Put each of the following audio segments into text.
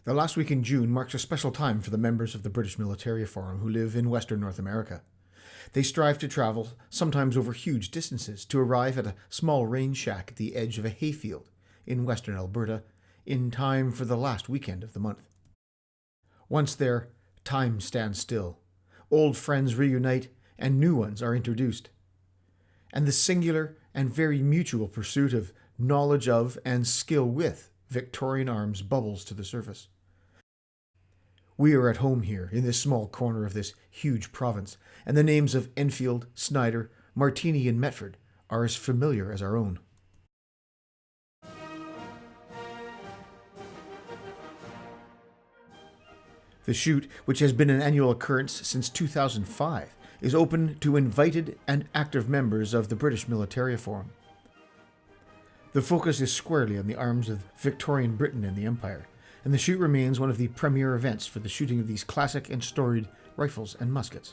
The last week in June marks a special time for the members of the British Militaria Forum who live in Western North America. They strive to travel, sometimes over huge distances, to arrive at a small range shack at the edge of a hayfield in Western Alberta in time for the last weekend of the month. Once there, time stands still. Old friends reunite and new ones are introduced. And the singular and very mutual pursuit of knowledge of and skill with Victorian arms bubbles to the surface. We are at home here in this small corner of this huge province, and the names of Enfield, Snyder, Martini, and Metford are as familiar as our own. The shoot, which has been an annual occurrence since 2005, is open to invited and active members of the British Militaria Forum. The focus is squarely on the arms of Victorian Britain and the Empire, and the shoot remains one of the premier events for the shooting of these classic and storied rifles and muskets.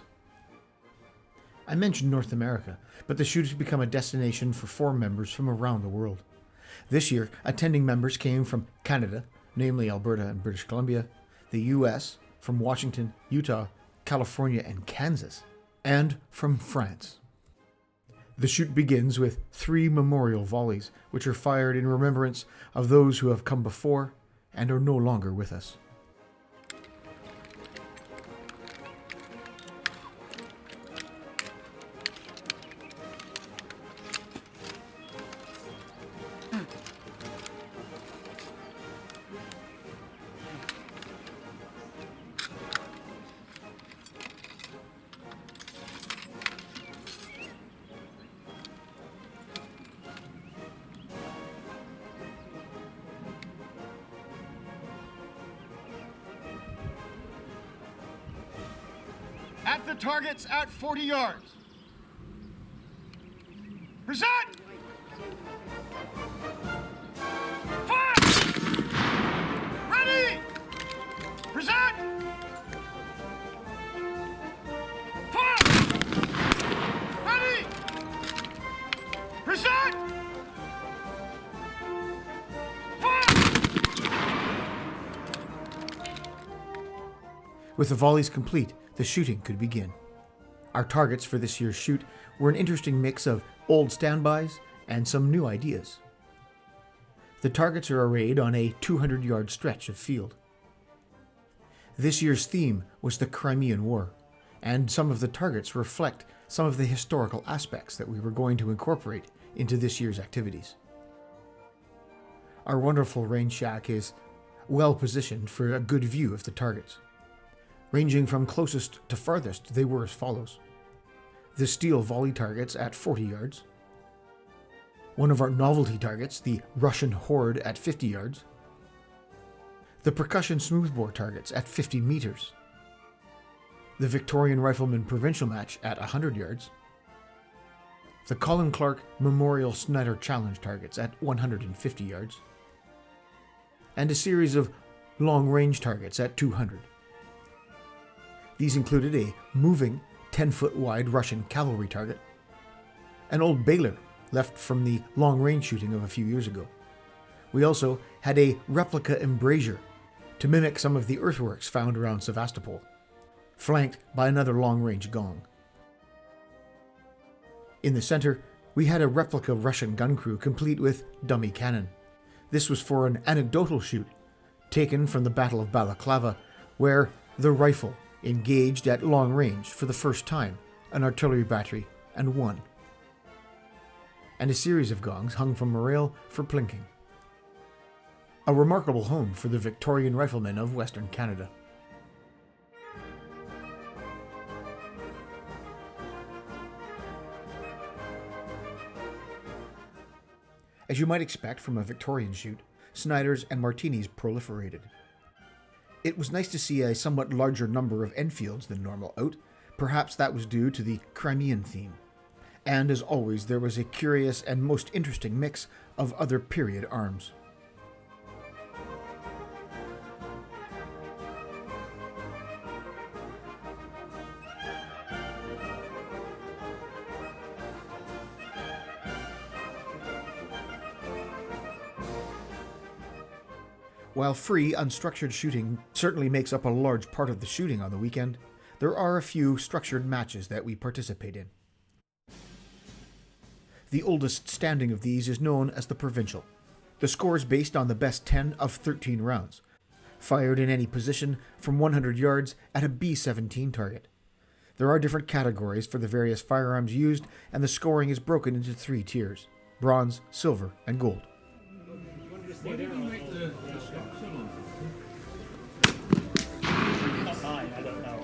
I mentioned North America, but the shoot has become a destination for forum members from around the world. This year, attending members came from Canada, namely Alberta and British Columbia, the US, from Washington, Utah, California, and Kansas, and from France. The shoot begins with 3 memorial volleys, which are fired in remembrance of those who have come before and are no longer with us. At the targets at 40 yards. Present! Fire! Ready! Present! Fire! Ready! Present! With the volleys complete, the shooting could begin. Our targets for this year's shoot were an interesting mix of old standbys and some new ideas. The targets are arrayed on a 200-yard stretch of field. This year's theme was the Crimean War, and some of the targets reflect some of the historical aspects that we were going to incorporate into this year's activities. Our wonderful range shack is well positioned for a good view of the targets. Ranging from closest to farthest, they were as follows. The steel volley targets at 40 yards. One of our novelty targets, the Russian Horde, at 50 yards. The percussion smoothbore targets at 50 meters. The Victorian Rifleman Provincial Match at 100 yards. The Colin Clark Memorial Snyder Challenge targets at 150 yards. And a series of long-range targets at 200. These included a moving 10-foot wide Russian cavalry target, an old Baylor left from the long-range shooting of a few years ago. We also had a replica embrasure to mimic some of the earthworks found around Sevastopol, flanked by another long-range gong. In the center, we had a replica Russian gun crew complete with dummy cannon. This was for an anecdotal shoot taken from the Battle of Balaclava, where the rifle engaged at long range for the first time an artillery battery and won. And a series of gongs hung from a rail for plinking. A remarkable home for the Victorian riflemen of Western Canada. As you might expect from a Victorian shoot, Snyders and Martinis proliferated. It was nice to see a somewhat larger number of Enfields than normal out. Perhaps that was due to the Crimean theme. And as always, there was a curious and most interesting mix of other period arms. While free, unstructured shooting certainly makes up a large part of the shooting on the weekend, there are a few structured matches that we participate in. The oldest standing of these is known as the Provincial. The score is based on the best 10 of 13 rounds, fired in any position from 100 yards at a B-17 target. There are different categories for the various firearms used, and the scoring is broken into 3 tiers: bronze, silver, and gold. Why did you make the stock so long? Not mine, I don't know.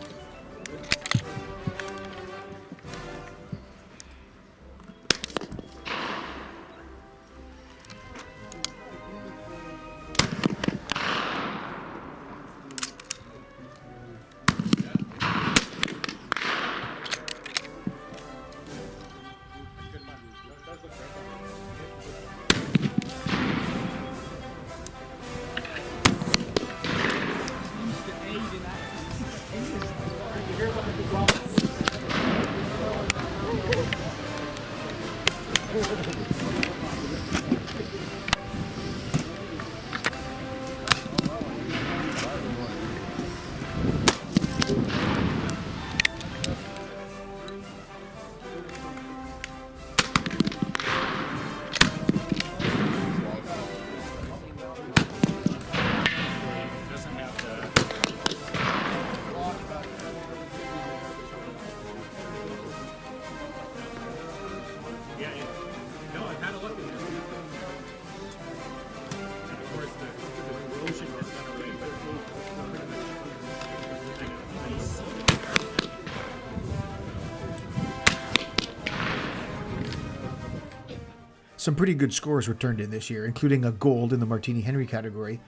Some pretty good scores were turned in this year, including a gold in the Martini Henry category,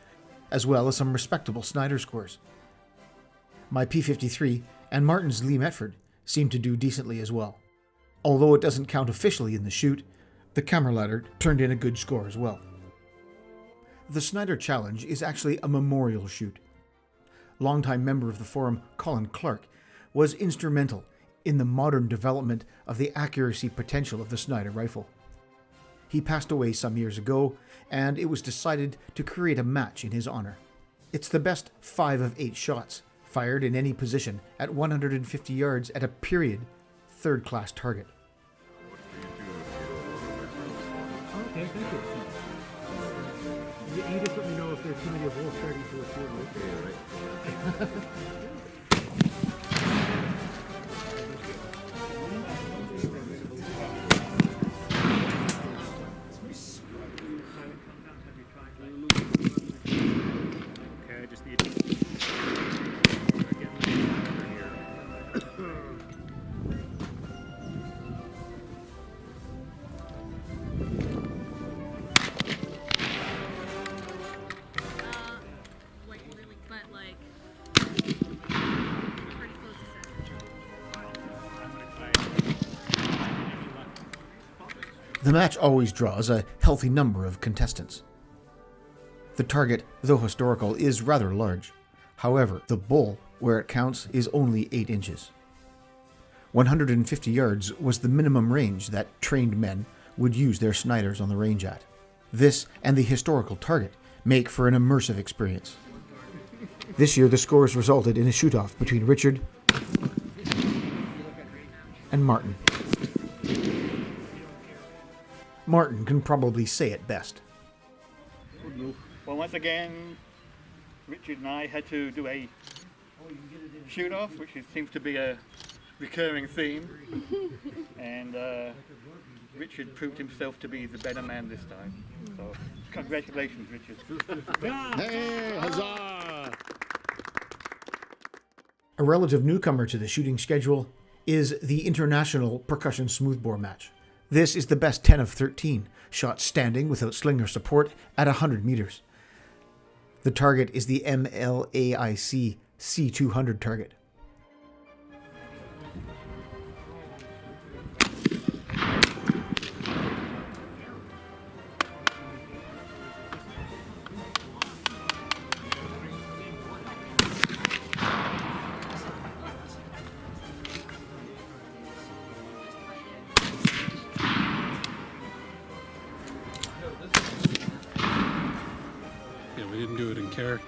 as well as some respectable Snyder scores. My P53 and Martin's Lee Metford seemed to do decently as well. Although it doesn't count officially in the shoot, the Kammerlader turned in a good score as well. The Snyder Challenge is actually a memorial shoot. Longtime member of the forum Colin Clark was instrumental in the modern development of the accuracy potential of the Snyder rifle. He passed away some years ago, and it was decided to create a match in his honor. It's the best 5 of 8 shots, fired in any position at 150 yards at a period, third-class target. Okay, thank you. You just let me know if there's too many of wolves starting to appear. Okay, right. The match always draws a healthy number of contestants. The target, though historical, is rather large. However, the bull, where it counts, is only 8 inches. 150 yards was the minimum range that trained men would use their Snyders on the range at. This and the historical target make for an immersive experience. This year, the scores resulted in a shoot-off between Richard and Martin. Martin can probably say it best. Well, once again, Richard and I had to do a shoot-off, which seems to be a recurring theme. And Richard proved himself to be the better man this time. So, congratulations, Richard. Hey, huzzah! A relative newcomer to the shooting schedule is the International Percussion Smoothbore match. This is the best 10 of 13, shot standing without sling or support at 100 meters. The target is the MLAIC C200 target.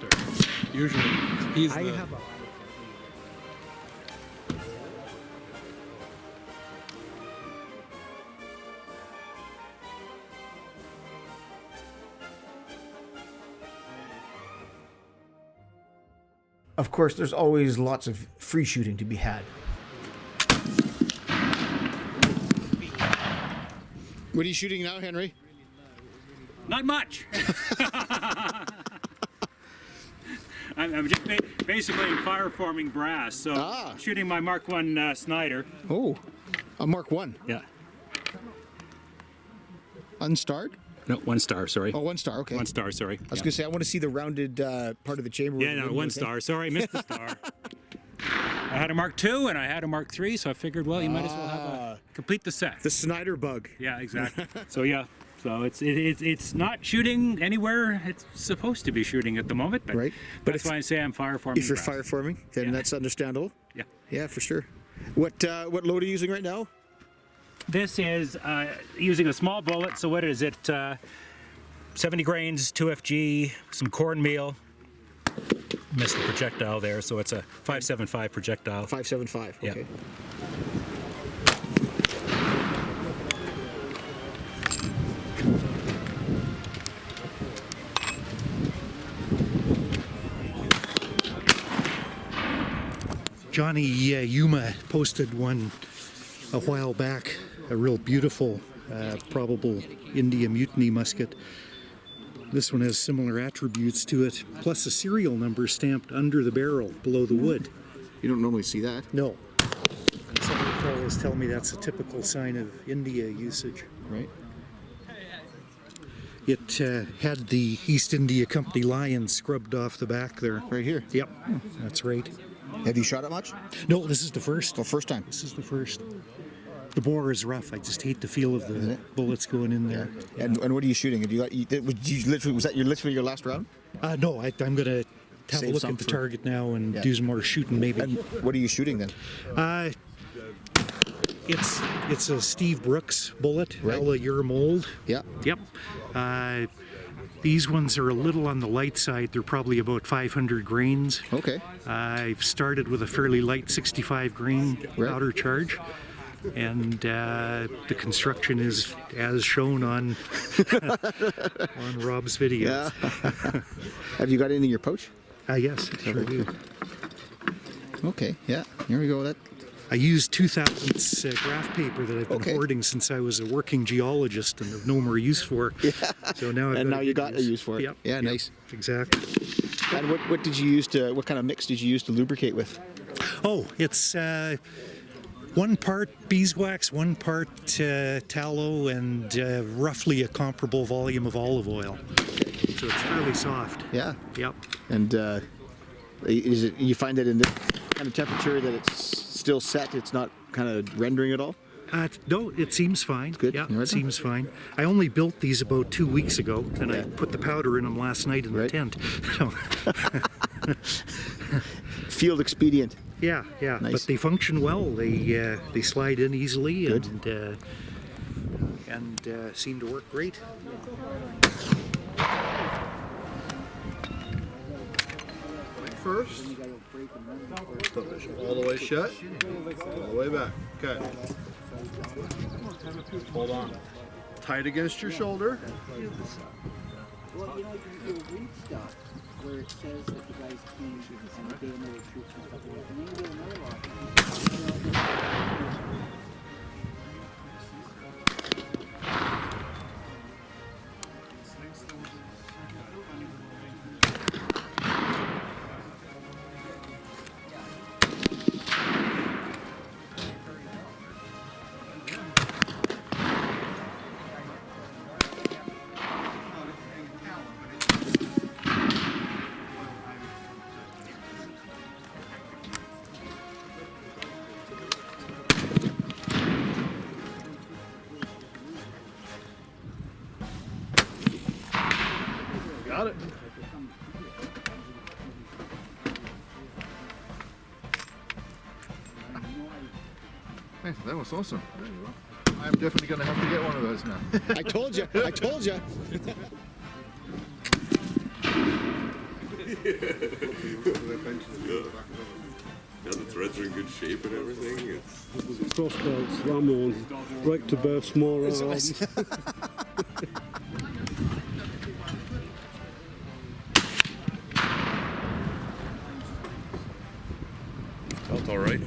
character. Usually, he's the... Of course, there's always lots of free shooting to be had. What are you shooting now, Henry? Not much. I'm just basically fireforming brass, so I'm shooting my Mark 1 Snyder. Oh, a Mark 1. Yeah. Unstarred? No, 1 star, sorry. Oh, 1 star, okay. 1 star, sorry. I was going to say, I want to see the rounded part of the chamber. Yeah, no, 1 star. Sorry, missed the star. I had a Mark 2 and I had a Mark 3, so I figured, well, you might as well have complete the set. The Snyder bug. Yeah, exactly. So yeah, so it's not shooting anywhere it's supposed to be shooting at the moment, but right. But that's why I say I'm fireforming. If you're brass. fireforming, then that's understandable. Yeah. Yeah, for sure. What load are you using right now? This is using a small bullet, so what is it? 70 grains, 2FG, some cornmeal. Missed the projectile there, so it's a 5.75 projectile. 5.75, okay. Yeah. Johnny Yuma posted one a while back, a real beautiful, probable India Mutiny musket. This one has similar attributes to it, plus a serial number stamped under the barrel below the wood. You don't normally see that. No. And some of the fellows tell me that's a typical sign of India usage. Right. It had the East India Company lion scrubbed off the back there. Right here? Yep, that's right. Have you shot it much? No, this is the first. Oh, first time? This is the first. The bore is rough. I just hate the feel of the bullets going in there. Yeah. And what are you shooting? Have you got? Was that literally your last round? No, I'm going to have Save a look some at the for- target now and do some more shooting maybe. And what are you shooting then? It's a Steve Brooks bullet, Right. a year mold. Yeah. Yep. These ones are a little on the light side. They're probably about 500 grains. Okay. I've started with a fairly light 65 grain powder charge. And the construction is as shown on on Rob's videos. Yeah. Have you got anything in your pouch? Yes, sure do. Okay. Yeah. Here we go. I used 2000s graph paper that I've been hoarding since I was a working geologist and have no more use for. Yeah. So now you got a use for it. Yep. Yeah. Yep. Nice. Exactly. And what did you use to? What kind of mix did you use to lubricate with? Oh, it's 1 part beeswax, 1 part tallow, and roughly a comparable volume of olive oil. So it's fairly soft. Yeah. Yep. And is it? You find that in this kind of temperature that it's still set? It's not kind of rendering at all? No, it seems fine. Good. Yeah, Right. it seems fine. I only built these about 2 weeks ago, and I put the powder in them last night in the tent. So Field expedient. yeah. Nice. But they function well. They slide in easily and seem to work great. First, all the way shut, all the way back. Okay. Hold on. Tight against your shoulder. Well, you can do read stuff where it says that the guys came and they know the troops and stuff like that. And then you get another lot. Got it. Hey, that was awesome. I'm definitely going to have to get one of those now. I told you. I told you. Now the threads are in good shape and everything. It's Crossbelts, ram-ons, right to both small arms. felt all right.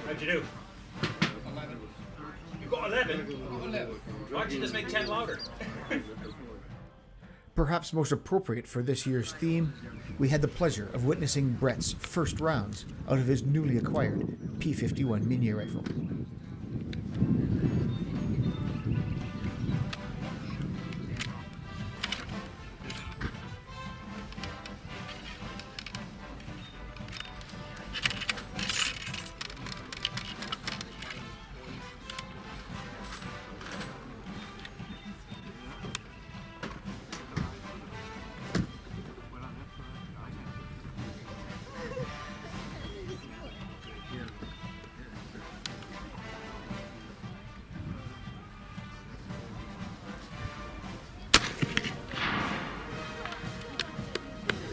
How'd you do? 11. You got 11? 11. Why don't you just make 10 louder? Perhaps most appropriate for this year's theme, we had the pleasure of witnessing Brett's first rounds out of his newly acquired P51 Minie rifle.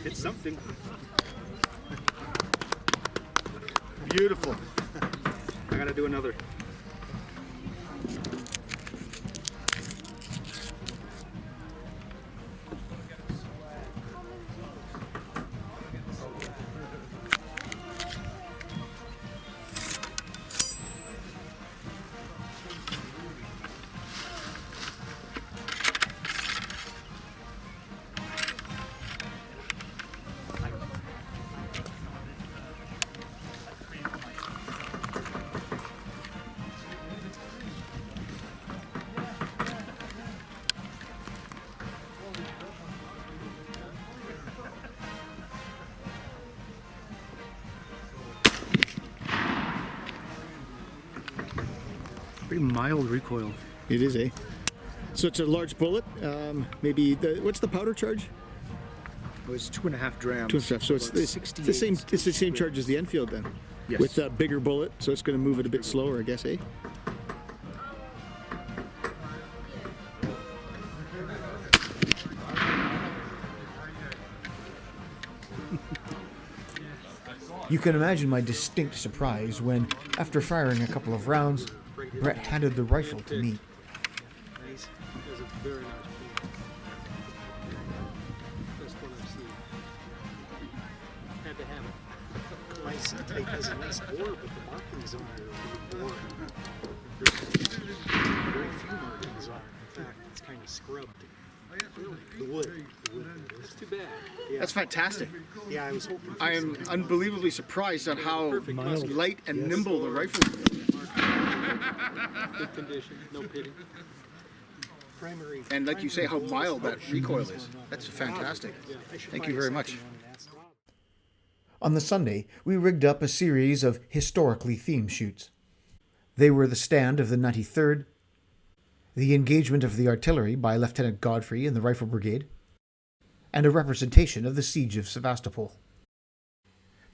It's something. Beautiful. I gotta do another. Pretty mild recoil. It is, eh? So it's a large bullet. Maybe what's the powder charge? It was 2.5 grams. 2.5. So it's the same. It's the same charge as the Enfield then. Yes. With a bigger bullet, so it's going to move it a bit slower, I guess, eh? You can imagine my distinct surprise when, after firing a couple of rounds, Brett handed the rifle to me. Nice. That was a very nice piece. Best one I've seen. Had to have it. Nice type has a nice bore, but the markings on it are really boring. Very few markings on it. In fact, it's kind of scrubbed. The wood. It's too bad. Yeah. That's fantastic. Yeah, I was hoping. I am unbelievably surprised on how light and nimble the rifle is. Good condition, no pitting. Primary. And like you say, how mild that recoil is. That's fantastic. Thank you very much. On the Sunday, we rigged up a series of historically themed shoots. They were the stand of the 93rd, the engagement of the artillery by Lieutenant Godfrey and the Rifle Brigade, and a representation of the siege of Sevastopol.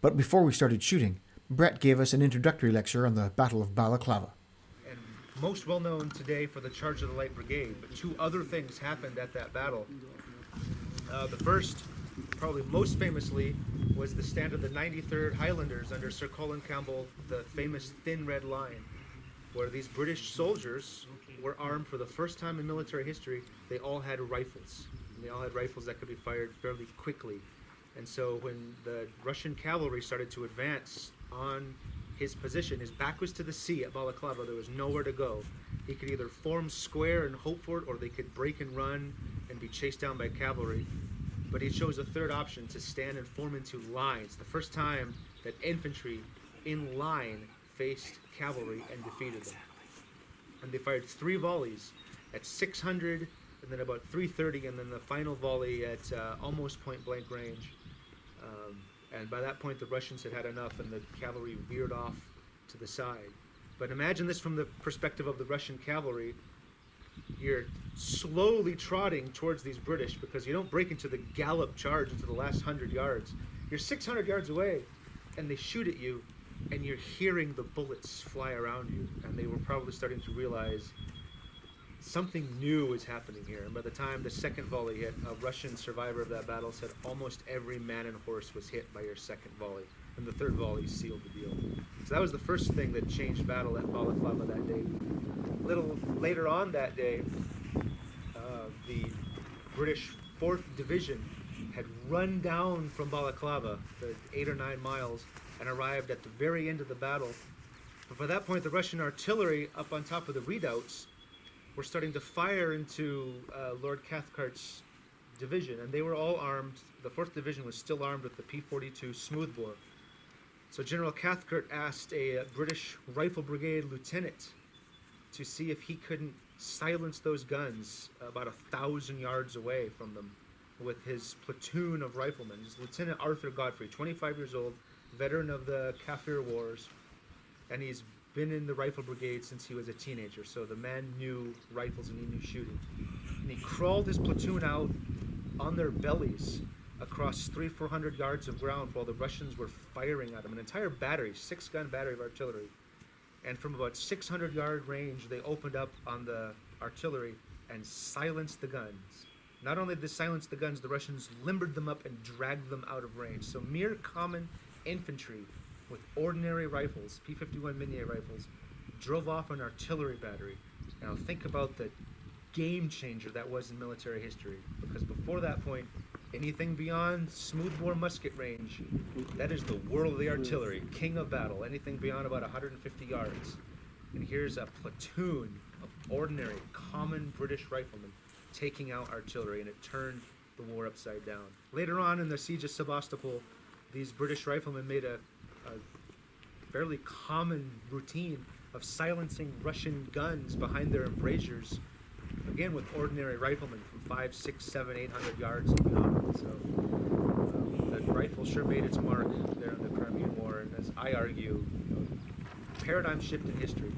But before we started shooting, Brett gave us an introductory lecture on the Battle of Balaclava. And most well known today for the Charge of the Light Brigade, but two other things happened at that battle. The first, probably most famously, was the stand of the 93rd Highlanders under Sir Colin Campbell, the famous Thin Red Line, where these British soldiers were armed for the first time in military history. They all had rifles. And they all had rifles that could be fired fairly quickly. And so when the Russian cavalry started to advance on his position, his back was to the sea at Balaclava. There was nowhere to go. He could either form square and hope for it, or they could break and run and be chased down by cavalry. but he chose a third option to stand and form into lines. The first time that infantry in line faced cavalry and defeated them. And they fired 3 volleys at 600, and then about 330, and then the final volley at almost point-blank range. And by that point, the Russians had had enough, and the cavalry veered off to the side. But imagine this from the perspective of the Russian cavalry. You're slowly trotting towards these British because you don't break into the gallop charge into the last 100 yards. You're 600 yards away, and they shoot at you, and you're hearing the bullets fly around you. And they were probably starting to realize something new is happening here. And by the time the second volley hit, a Russian survivor of that battle said almost every man and horse was hit by your second volley. And the third volley sealed the deal. So that was the first thing that changed battle at Balaclava that day. A little later on that day, the British 4th Division had run down from Balaclava, the 8 or 9 miles, and arrived at the very end of the battle. But by that point, the Russian artillery up on top of the redoubts were starting to fire into Lord Cathcart's division, and they were all armed. The 4th Division was still armed with the P-42 smoothbore. So General Cathcart asked a British Rifle Brigade lieutenant to see if he couldn't silence those guns about 1,000 yards away from them with his platoon of riflemen. He's Lieutenant Arthur Godfrey, 25 years old, veteran of the Kafir Wars, and he's been in the Rifle Brigade since he was a teenager, so the man knew rifles and he knew shooting. And he crawled his platoon out on their bellies across 300-400 yards of ground while the Russians were firing at him. An entire battery, 6-gun battery of artillery. And from about 600-yard range, they opened up on the artillery and silenced the guns. Not only did they silence the guns, the Russians limbered them up and dragged them out of range. So mere common infantry with ordinary rifles, P-51 Minie rifles, drove off an artillery battery. Now think about the game changer that was in military history, because before that point, anything beyond smoothbore musket range, that is the world of the artillery, king of battle, anything beyond about 150 yards. And here's a platoon of ordinary, common British riflemen taking out artillery, and it turned the war upside down. Later on in the siege of Sebastopol, these British riflemen made a fairly common routine of silencing Russian guns behind their embrasures, again with ordinary riflemen from 5, 6, 7, 800 yards and beyond. So the rifle sure made its mark there in the Crimean War, and as I argue, paradigm shift in history,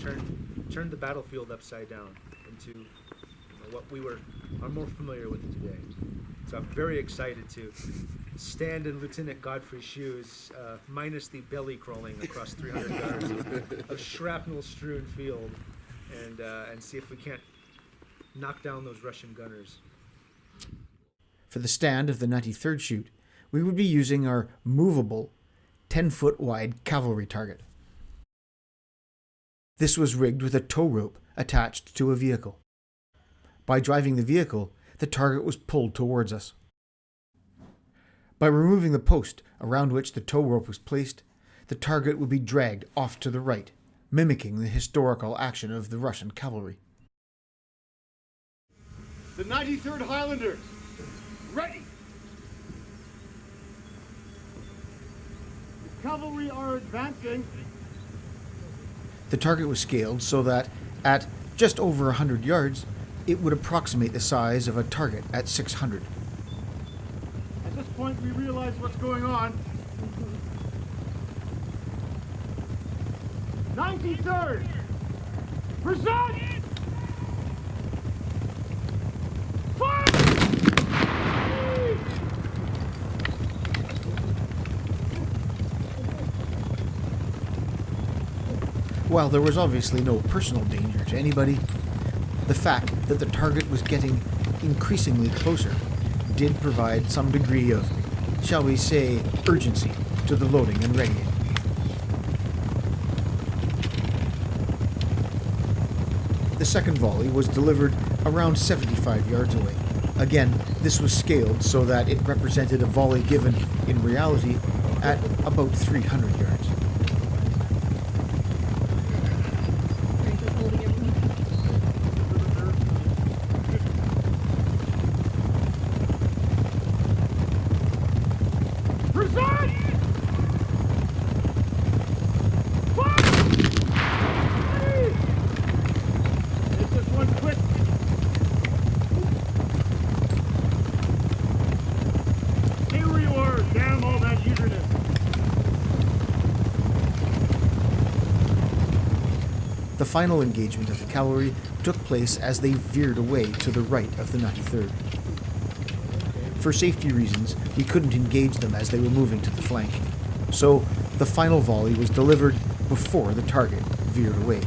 turned the battlefield upside down into what we are more familiar with today. So I'm very excited to stand in Lieutenant Godfrey's shoes, minus the belly crawling across 300 yards of shrapnel-strewn field, and see if we can't knock down those Russian gunners. For the stand of the 93rd Shoot, we would be using our movable 10-foot wide cavalry target. This was rigged with a tow rope attached to a vehicle. By driving the vehicle, the target was pulled towards us. By removing the post around which the tow rope was placed, the target would be dragged off to the right, mimicking the historical action of the Russian cavalry. The 93rd Highlanders, ready! The cavalry are advancing. The target was scaled so that, at just over 100 yards, it would approximate the size of a target at 600. At this point, we realize what's going on. 93rd, present! Fire! While there was obviously no personal danger to anybody, the fact that the target was getting increasingly closer did provide some degree of, shall we say, urgency to the loading and readying. The second volley was delivered around 75 yards away. Again, this was scaled so that it represented a volley given, in reality, at about 300 yards. final engagement of the cavalry took place as they veered away to the right of the 93rd. For safety reasons, we couldn't engage them as they were moving to the flank, so the final volley was delivered before the target veered away.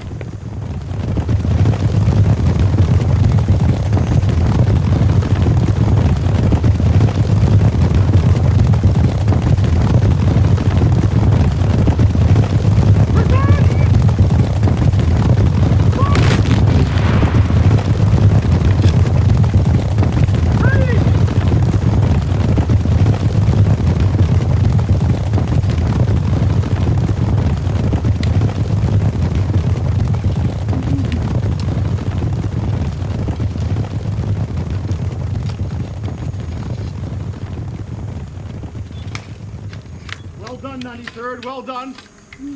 Well done, 93rd, well done.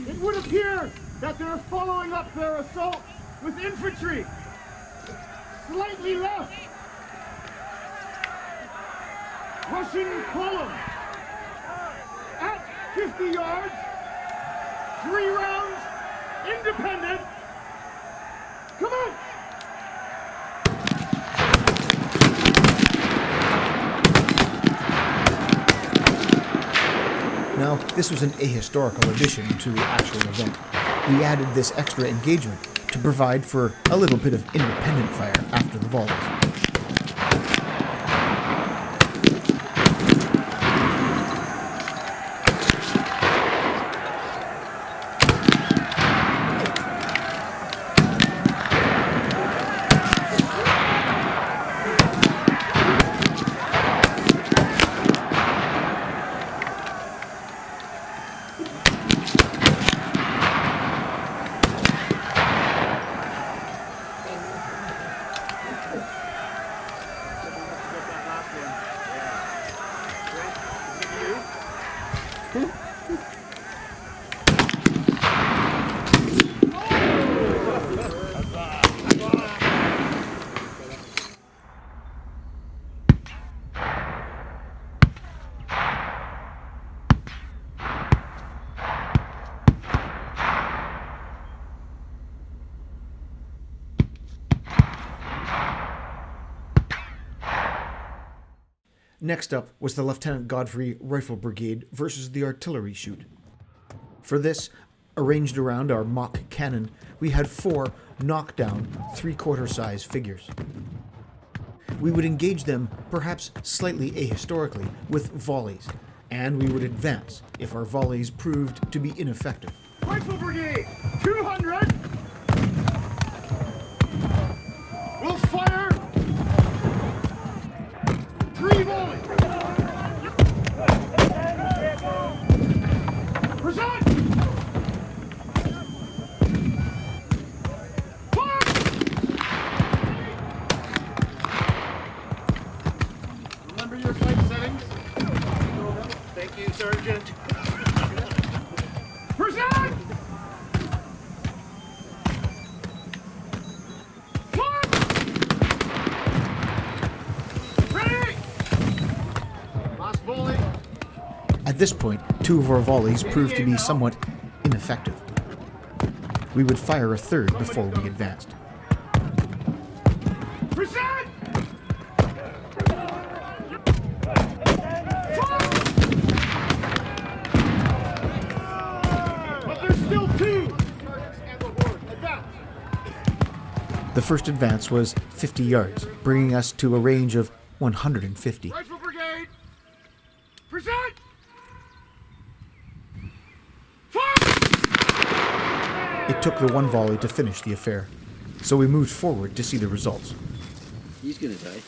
It would appear that they're following up their assault with infantry. Slightly left. Russian column. At 50 yards. 3 rounds. Independent. Come on! Now, this was an ahistorical addition to the actual event. We added this extra engagement to provide for a little bit of independent fire after the volleys. Next up was the Lieutenant Godfrey Rifle Brigade versus the artillery shoot. For this, arranged around our mock cannon, we had 4 knockdown, 3/4 size figures. We would engage them, perhaps slightly ahistorically, with volleys, and we would advance if our volleys proved to be ineffective. Rifle Brigade, 200. We'll fire 3 volleys. Present. Fire. Remember your sight settings. Thank you, Sergeant. Present. At this point, 2 of our volleys proved to be somewhat ineffective. We would fire a 3rd before we advanced. Present! But there's still 2! Advance! The first advance was 50 yards, bringing us to a range of 150. Rifle Brigade! Present! It took the 1 volley to finish the affair, so we moved forward to see the results. He's gonna die.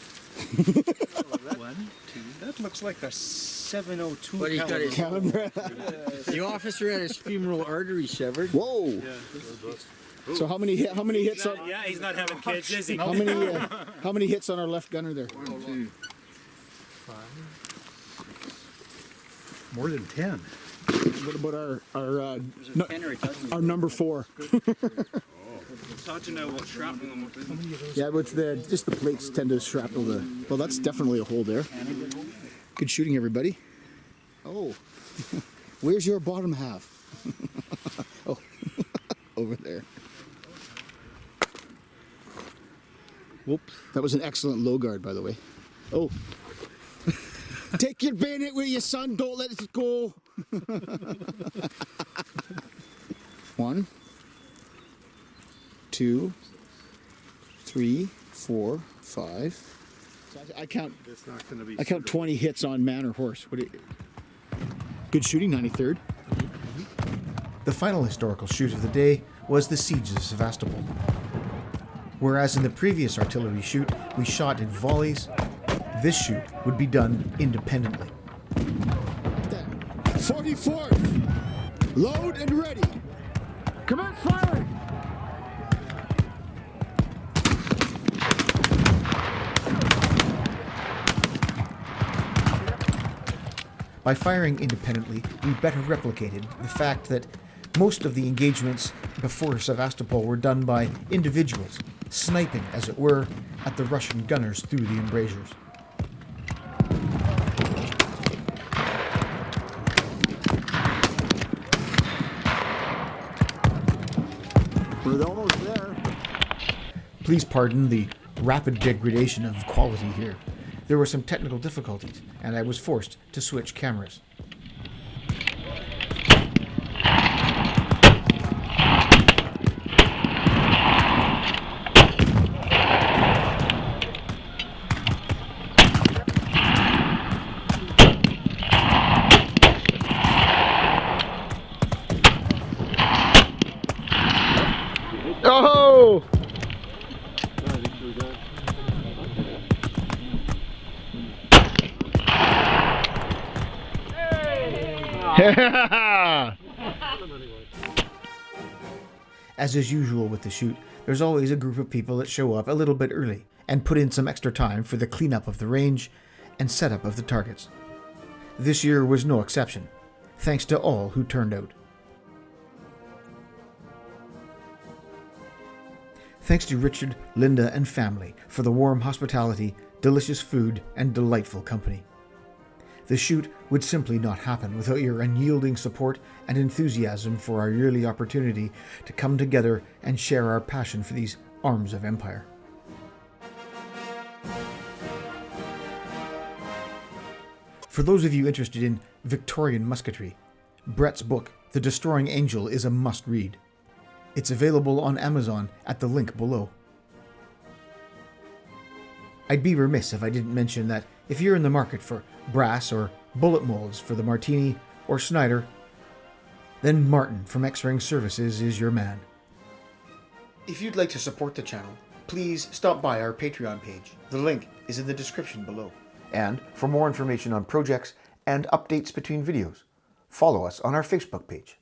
1, 2. That looks like a 702 But he's got his Caliber. the officer had his femoral artery severed. Whoa! So how many hits on Yeah, he's not having kids, is he? how many hits on our left gunner there? 1, 2, 5, more than 10. What about our number 4? It's hard to know what shrapnel and what isn't. Yeah, but it's just the plates tend to shrapnel the. Well, that's definitely a hole there. Good shooting, everybody. Oh, where's your bottom half? Oh, over there. Whoops. That was an excellent low guard, by the way. Oh. Take your bayonet with you, son. Don't let it go. 1, 2, 3, 4, 5. So I count. It's not going to be. I count 20 hits on man or horse. What do you, good shooting, 93rd. The final historical shoot of the day was the siege of Sevastopol. Whereas in the previous artillery shoot we shot in volleys, this shoot would be done independently. 44th. Load and ready. Commence firing. By firing independently, we better replicated the fact that most of the engagements before Sevastopol were done by individuals, sniping, as it were, at the Russian gunners through the embrasures. We're almost there. Please pardon the rapid degradation of quality here. There were some technical difficulties, and I was forced to switch cameras. Oh! As is usual with the shoot, there's always a group of people that show up a little bit early and put in some extra time for the cleanup of the range and setup of the targets. This year was no exception, thanks to all who turned out. Thanks to Richard, Linda, and family for the warm hospitality, delicious food, and delightful company. The shoot would simply not happen without your unyielding support and enthusiasm for our yearly opportunity to come together and share our passion for these arms of empire. For those of you interested in Victorian musketry, Brett's book, The Destroying Angel, is a must-read. It's available on Amazon at the link below. I'd be remiss if I didn't mention that if you're in the market for brass or bullet molds for the Martini or Snyder, then Martin from X-Ring Services is your man. If you'd like to support the channel, please stop by our Patreon page. The link is in the description below. And for more information on projects and updates between videos, follow us on our Facebook page.